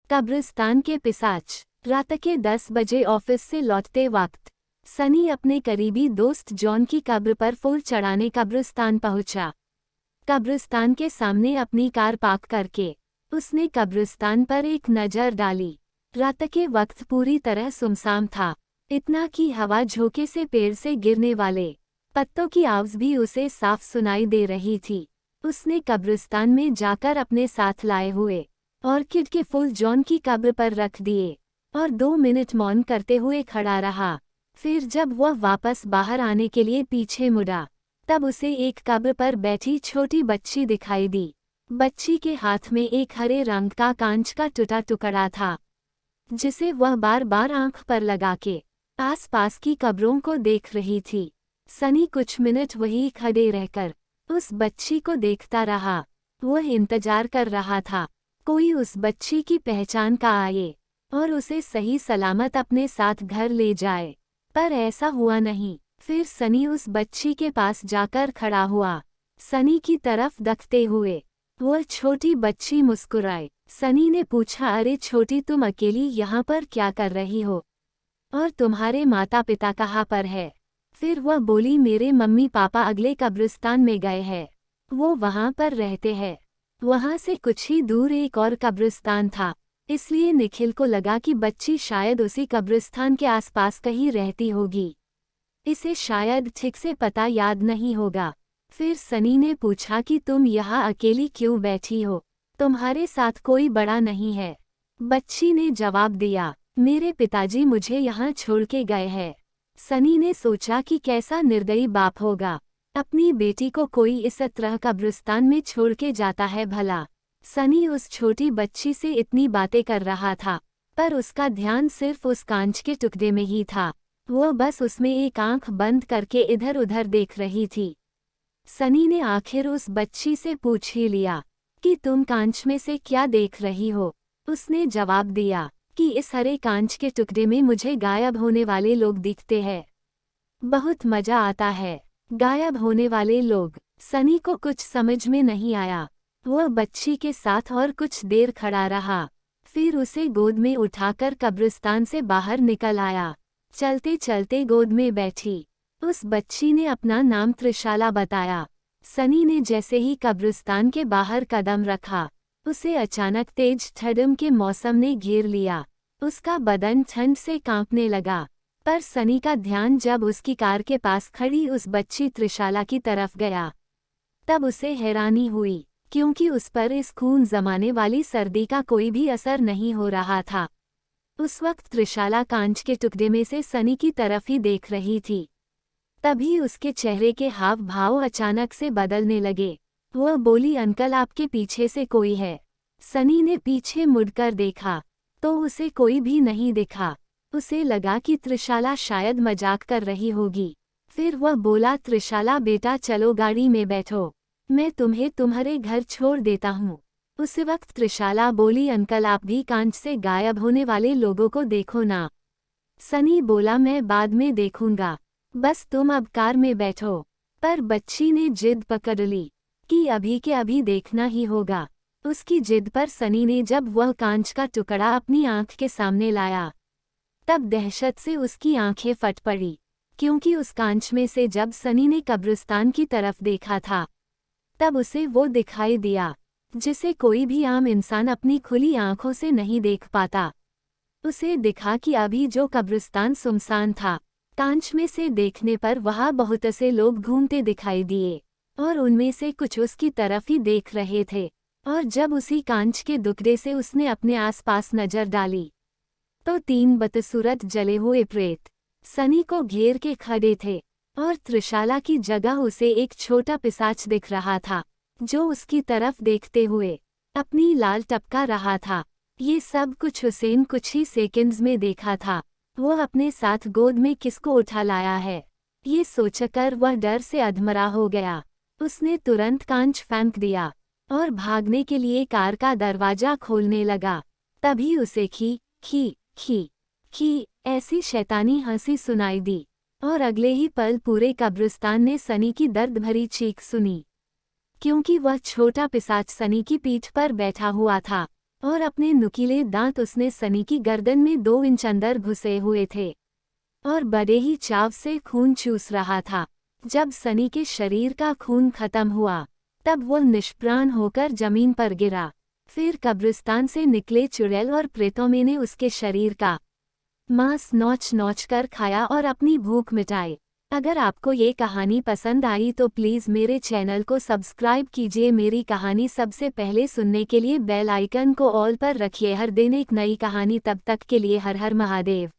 कब्रिस्तान के पिशाच। रात के 10 बजे ऑफिस से लौटते वक्त सनी अपने करीबी दोस्त जॉन की कब्र पर फूल चढ़ाने कब्रिस्तान पहुंचा। कब्रिस्तान के सामने अपनी कार पार्क करके उसने कब्रिस्तान पर एक नज़र डाली। रात के वक्त पूरी तरह सुनसान था, इतना कि हवा झोंके से पेड़ से गिरने वाले पत्तों की आवाज़ भी उसे साफ सुनाई दे रही थी। उसने कब्रिस्तान में जाकर अपने साथ लाए हुए ऑर्किड के फूल जॉन की कब्र पर रख दिए और 2 मिनट मौन करते हुए खड़ा रहा। फिर जब वह वापस बाहर आने के लिए पीछे मुड़ा, तब उसे एक कब्र पर बैठी छोटी बच्ची दिखाई दी। बच्ची के हाथ में एक हरे रंग का कांच का टूटा टुकड़ा था, जिसे वह बार बार आंख पर लगा के आसपास की कब्रों को देख रही थी। सनी कुछ मिनट वहीं खड़े रहकर उस बच्ची को देखता रहा। वह इंतजार कर रहा था कोई उस बच्ची की पहचान का आए और उसे सही सलामत अपने साथ घर ले जाए, पर ऐसा हुआ नहीं। फिर सनी उस बच्ची के पास जाकर खड़ा हुआ, सनी की तरफ देखते हुए। वह छोटी बच्ची मुस्कुराई। सनी ने पूछा, अरे छोटी, तुम अकेली यहाँ पर क्या कर रही हो? और तुम्हारे माता पिता कहाँ पर है? फिर वह बोली, मेरे मम्मी पापा अगले कब्रिस्तान में गए हैं, वो वहाँ पर रहते हैं। वहाँ से कुछ ही दूर एक और कब्रिस्तान था, इसलिए निखिल को लगा कि बच्ची शायद उसी कब्रिस्तान के आसपास कहीं रहती होगी। इसे शायद ठीक से पता याद नहीं होगा। फिर सनी ने पूछा कि तुम यहाँ अकेली क्यों बैठी हो? तुम्हारे साथ कोई बड़ा नहीं है? बच्ची ने जवाब दिया, मेरे पिताजी मुझे यहाँ छोड़ के गए हैं। सनी ने सोचा कि कैसा निर्दयी बाप होगा, अपनी बेटी को कोई इस तरह कब्रिस्तान में छोड़ के जाता है भला। सनी उस छोटी बच्ची से इतनी बातें कर रहा था, पर उसका ध्यान सिर्फ उस कांच के टुकड़े में ही था। वह बस उसमें एक आंख बंद करके इधर उधर देख रही थी। सनी ने आखिर उस बच्ची से पूछ ही लिया कि तुम कांच में से क्या देख रही हो? उसने जवाब दिया कि इस हरे कांच के टुकड़े में मुझे गायब होने वाले लोग दिखते हैं। बहुत मजा आता है। गायब होने वाले लोग। सनी को कुछ समझ में नहीं आया। वह बच्ची के साथ और कुछ देर खड़ा रहा, फिर उसे गोद में उठाकर कब्रिस्तान से बाहर निकल आया। चलते चलते गोद में बैठी उस बच्ची ने अपना नाम त्रिशाला बताया। सनी ने जैसे ही कब्रिस्तान के बाहर कदम रखा, उसे अचानक तेज ठंड के मौसम ने घेर लिया। उसका बदन ठंड से कांपने लगा, पर सनी का ध्यान जब उसकी कार के पास खड़ी उस बच्ची त्रिशाला की तरफ गया, तब उसे हैरानी हुई, क्योंकि उस पर इस खून जमाने वाली सर्दी का कोई भी असर नहीं हो रहा था। उस वक्त त्रिशाला कांच के टुकड़े में से सनी की तरफ ही देख रही थी। तभी उसके चेहरे के हाव भाव अचानक से बदलने लगे। वह बोली, अंकल, आपके पीछे से कोई है। सनी ने पीछे मुड़कर देखा तो उसे कोई भी नहीं दिखा। उसे लगा कि त्रिशाला शायद मजाक कर रही होगी। फिर वह बोला, त्रिशाला बेटा, चलो गाड़ी में बैठो, मैं तुम्हें तुम्हारे घर छोड़ देता हूँ। उस वक्त त्रिशाला बोली, अंकल, आप भी कांच से गायब होने वाले लोगों को देखो ना। सनी बोला, मैं बाद में देखूंगा, बस तुम अब कार में बैठो। पर बच्ची ने जिद पकड़ ली कि अभी के अभी देखना ही होगा। उसकी जिद पर सनी ने जब वह कांच का टुकड़ा अपनी आंख के सामने लाया, तब दहशत से उसकी आंखें फट पड़ी, क्योंकि उस कांच में से जब सनी ने कब्रिस्तान की तरफ देखा था, तब उसे वो दिखाई दिया जिसे कोई भी आम इंसान अपनी खुली आंखों से नहीं देख पाता। उसे दिखा कि अभी जो कब्रिस्तान सुनसान था, कांच में से देखने पर वहाँ बहुत से लोग घूमते दिखाई दिए और उनमें से कुछ उसकी तरफ ही देख रहे थे। और जब उसी कांच के टुकड़े से उसने अपने आसपास नजर डाली, तो 3 बदसूरत जले हुए प्रेत सनी को घेर के खड़े थे और त्रिशाला की जगह उसे एक छोटा पिशाच दिख रहा था, जो उसकी तरफ देखते हुए अपनी लाल टपका रहा था। ये सब कुछ हुसैन कुछ ही सेकंड्स में देखा था। वह अपने साथ गोद में किसको उठा लाया है, ये सोचकर वह डर से अधमरा हो गया। उसने तुरंत कांच फेंक दिया और भागने के लिए कार का दरवाजा खोलने लगा। तभी उसे खी खी खी खी ऐसी शैतानी हंसी सुनाई दी और अगले ही पल पूरे कब्रिस्तान ने सनी की दर्द भरी चीख सुनी, क्योंकि वह छोटा पिशाच सनी की पीठ पर बैठा हुआ था और अपने नुकीले दांत उसने सनी की गर्दन में 2 इंच अंदर घुसे हुए थे और बड़े ही चाव से खून चूस रहा था। जब सनी के शरीर का खून खत्म हुआ तब वो निष्प्राण होकर जमीन पर गिरा। फिर कब्रिस्तान से निकले चुड़ैल और प्रेतों ने उसके शरीर का मांस नोच नोच कर खाया और अपनी भूख मिटाई। अगर आपको ये कहानी पसंद आई तो प्लीज़ मेरे चैनल को सब्सक्राइब कीजिए। मेरी कहानी सबसे पहले सुनने के लिए बेल आइकन को ऑल पर रखिए। हर दिन एक नई कहानी। तब तक के लिए हर हर महादेव।